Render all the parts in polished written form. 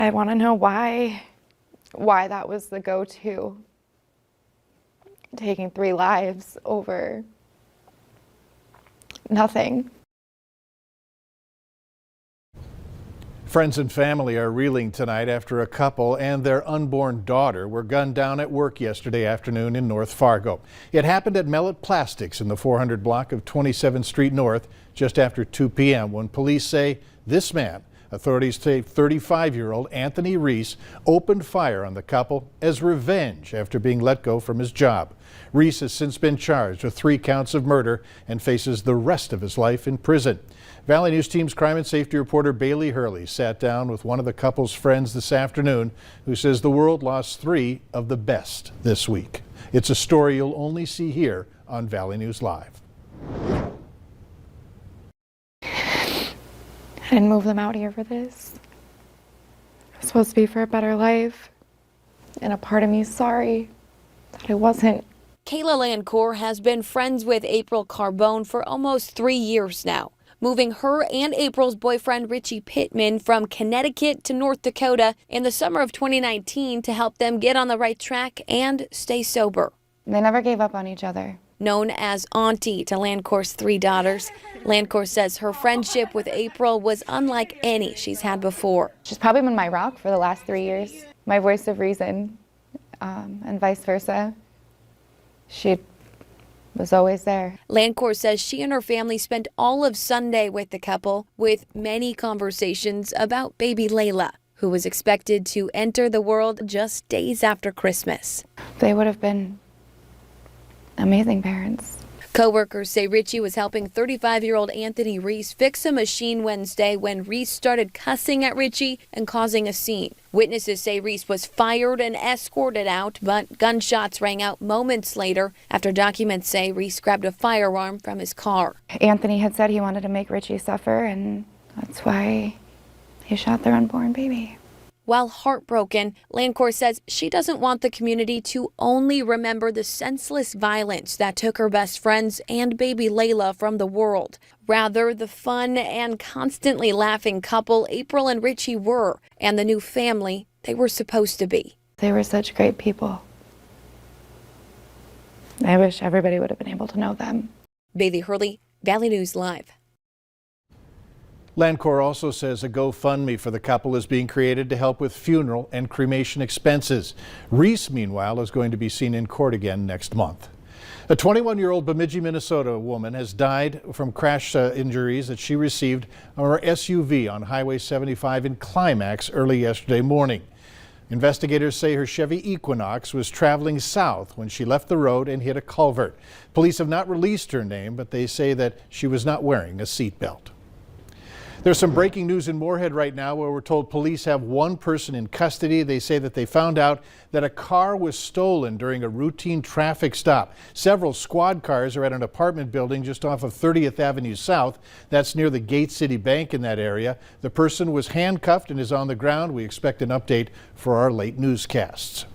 I want to know why that was the go-to. Taking 3 lives over nothing. Friends and family are reeling tonight after a couple and their unborn daughter were gunned down at work yesterday afternoon in North Fargo. It happened at Mellet Plastics in the 400 block of 27th Street North just after 2 p.m. when police say this man, authorities say 35-year-old Anthony Reese, opened fire on the couple as revenge after being let go from his job. Reese has since been charged with 3 counts of murder and faces the rest of his life in prison. Valley News Team's crime and safety reporter Bailey Hurley sat down with one of the couple's friends this afternoon who says the world lost 3 of the best this week. It's a story you'll only see here on Valley News Live. I didn't move them out here for this. It was supposed to be for a better life. And a part of me is sorry that it wasn't. Kayla Landcore has been friends with April Carbone for almost 3 years now, moving her and April's boyfriend Richie Pittman from Connecticut to North Dakota in the summer of 2019 to help them get on the right track and stay sober. They never gave up on each other. Known as Auntie to Landcore's 3 daughters, Landcore says her friendship with April was unlike any she's had before. She's probably been my rock for the last 3 years, my voice of reason, and vice versa. She was always there. Landcore says she and her family spent all of Sunday with the couple, with many conversations about baby Layla, who was expected to enter the world just days after Christmas. They would have been amazing parents. Co-workers say Richie was helping 35-year-old Anthony Reese fix a machine Wednesday when Reese started cussing at Richie and causing a scene. Witnesses say Reese was fired and escorted out, but gunshots rang out moments later after documents say Reese grabbed a firearm from his car. Anthony had said he wanted to make Richie suffer, and that's why he shot their unborn baby. While heartbroken, Landcore says she doesn't want the community to only remember the senseless violence that took her best friends and baby Layla from the world. Rather, the fun and constantly laughing couple April and Richie were, and the new family they were supposed to be. They were such great people. I wish everybody would have been able to know them. Bailey Hurley, Valley News Live. Landcore also says a GoFundMe for the couple is being created to help with funeral and cremation expenses. Reese, meanwhile, is going to be seen in court again next month. A 21-year-old Bemidji, Minnesota woman has died from crash injuries that she received on her SUV on Highway 75 in Climax early yesterday morning. Investigators say her Chevy Equinox was traveling south when she left the road and hit a culvert. Police have not released her name, but they say that she was not wearing a seatbelt. There's some breaking news in Moorhead right now where we're told police have one person in custody. They say that they found out that a car was stolen during a routine traffic stop. Several squad cars are at an apartment building just off of 30th Avenue South. That's near the Gate City Bank in that area. The person was handcuffed and is on the ground. We expect an update for our late newscasts.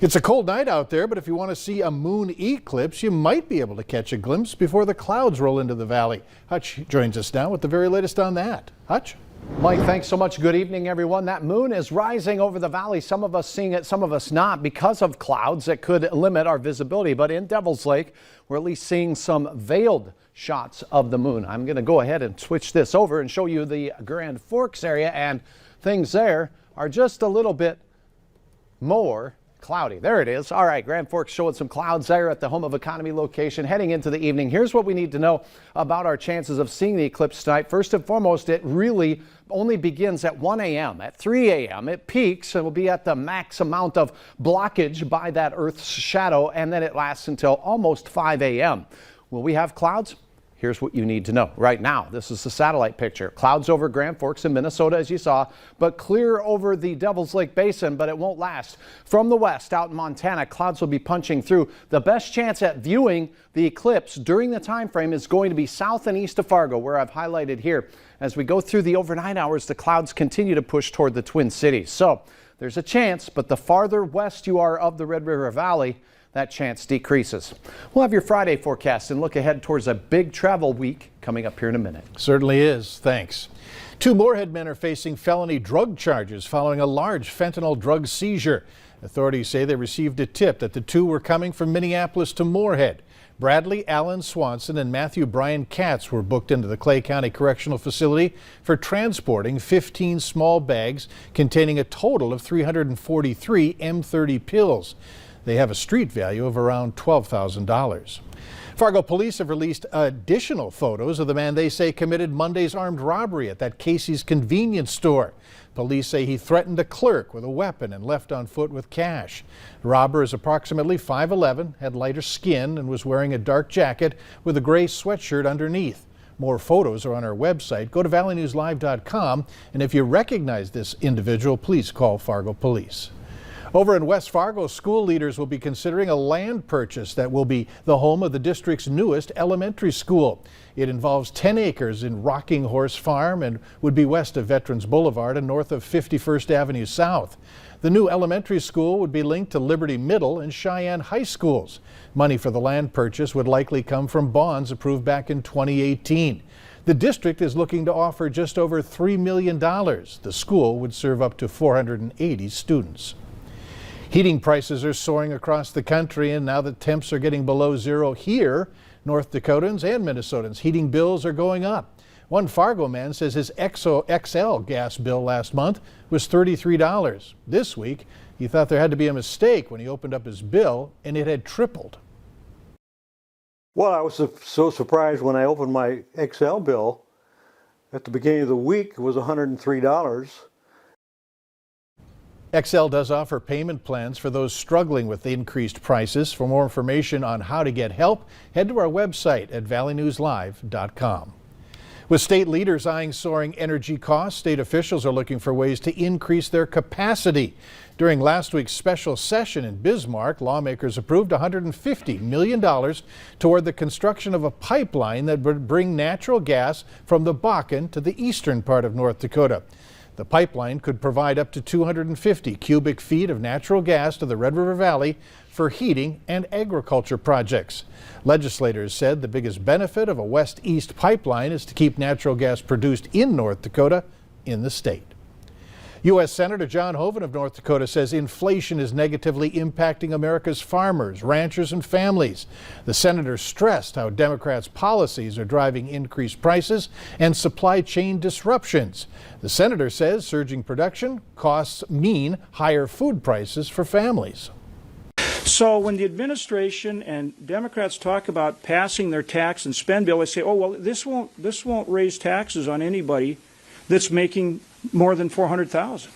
It's a cold night out there, but if you want to see a moon eclipse, you might be able to catch a glimpse before the clouds roll into the valley. Hutch joins us now with the very latest on that. Hutch? Mike, thanks so much. Good evening, everyone. That moon is rising over the valley. Some of us seeing it, some of us not, because of clouds that could limit our visibility. But in Devil's Lake, we're at least seeing some veiled shots of the moon. I'm going to go ahead and switch this over and show you the Grand Forks area, and things there are just a little bit more cloudy. There it is. All right, Grand Forks showing some clouds there at the Home of Economy location heading into the evening. Here's what we need to know about our chances of seeing the eclipse tonight. First and foremost, it really only begins at 1 a.m. At 3 a.m. it peaks and will be at the max amount of blockage by that Earth's shadow, and then it lasts until almost 5 a.m. Will we have clouds? Here's what you need to know right now. This is the satellite picture. Clouds over Grand Forks in Minnesota, as you saw, but clear over the Devil's Lake Basin, but it won't last. From the west out in Montana, clouds will be punching through. The best chance at viewing the eclipse during the time frame is going to be south and east of Fargo, where I've highlighted here. As we go through the overnight hours, the clouds continue to push toward the Twin Cities. So there's a chance, but the farther west you are of the Red River Valley, that chance decreases. We'll have your Friday forecast and look ahead towards a big travel week coming up here in a minute. Certainly is. Thanks. Two Moorhead men are facing felony drug charges following a large fentanyl drug seizure. Authorities say they received a tip that the two were coming from Minneapolis to Moorhead. Bradley Allen Swanson and Matthew Brian Katz were booked into the Clay County Correctional Facility for transporting 15 small bags containing a total of 343 M30 pills. They have a street value of around $12,000. Fargo police have released additional photos of the man they say committed Monday's armed robbery at that Casey's convenience store. Police say he threatened a clerk with a weapon and left on foot with cash. The robber is approximately 5'11", had lighter skin, and was wearing a dark jacket with a gray sweatshirt underneath. More photos are on our website. Go to valleynewslive.com, and if you recognize this individual, please call Fargo Police. Over in West Fargo, school leaders will be considering a land purchase that will be the home of the district's newest elementary school. It involves 10 acres in Rocking Horse Farm and would be west of Veterans Boulevard and north of 51st Avenue South. The new elementary school would be linked to Liberty Middle and Cheyenne High Schools. Money for the land purchase would likely come from bonds approved back in 2018. The district is looking to offer just over $3 million. The school would serve up to 480 students. Heating prices are soaring across the country, and now that temps are getting below zero here, North Dakotans and Minnesotans' heating bills are going up. One Fargo man says his XL gas bill last month was $33. This week, he thought there had to be a mistake when he opened up his bill, and it had tripled. Well, I was so surprised when I opened my XL bill. At the beginning of the week, it was $103. XL does offer payment plans for those struggling with increased prices. For more information on how to get help, head to our website at valleynewslive.com. With state leaders eyeing soaring energy costs, state officials are looking for ways to increase their capacity. During last week's special session in Bismarck, lawmakers approved $150 million toward the construction of a pipeline that would bring natural gas from the Bakken to the eastern part of North Dakota. The pipeline could provide up to 250 cubic feet of natural gas to the Red River Valley for heating and agriculture projects. Legislators said the biggest benefit of a west-east pipeline is to keep natural gas produced in North Dakota in the state. U.S. Senator John Hoeven of North Dakota says inflation is negatively impacting America's farmers, ranchers, and families. The senator stressed how Democrats' policies are driving increased prices and supply chain disruptions. The senator says surging production costs mean higher food prices for families. So when the administration and Democrats talk about passing their tax and spend bill, they say, oh, well, this won't raise taxes on anybody that's making more than $400,000.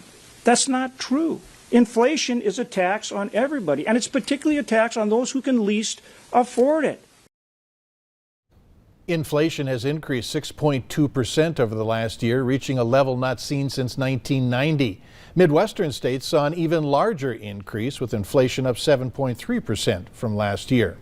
That's not true. Inflation is a tax on everybody, and it's particularly a tax on those who can least afford it. Inflation has increased 6.2% over the last year, reaching a level not seen since 1990. Midwestern states saw an even larger increase, with inflation up 7.3% from last year.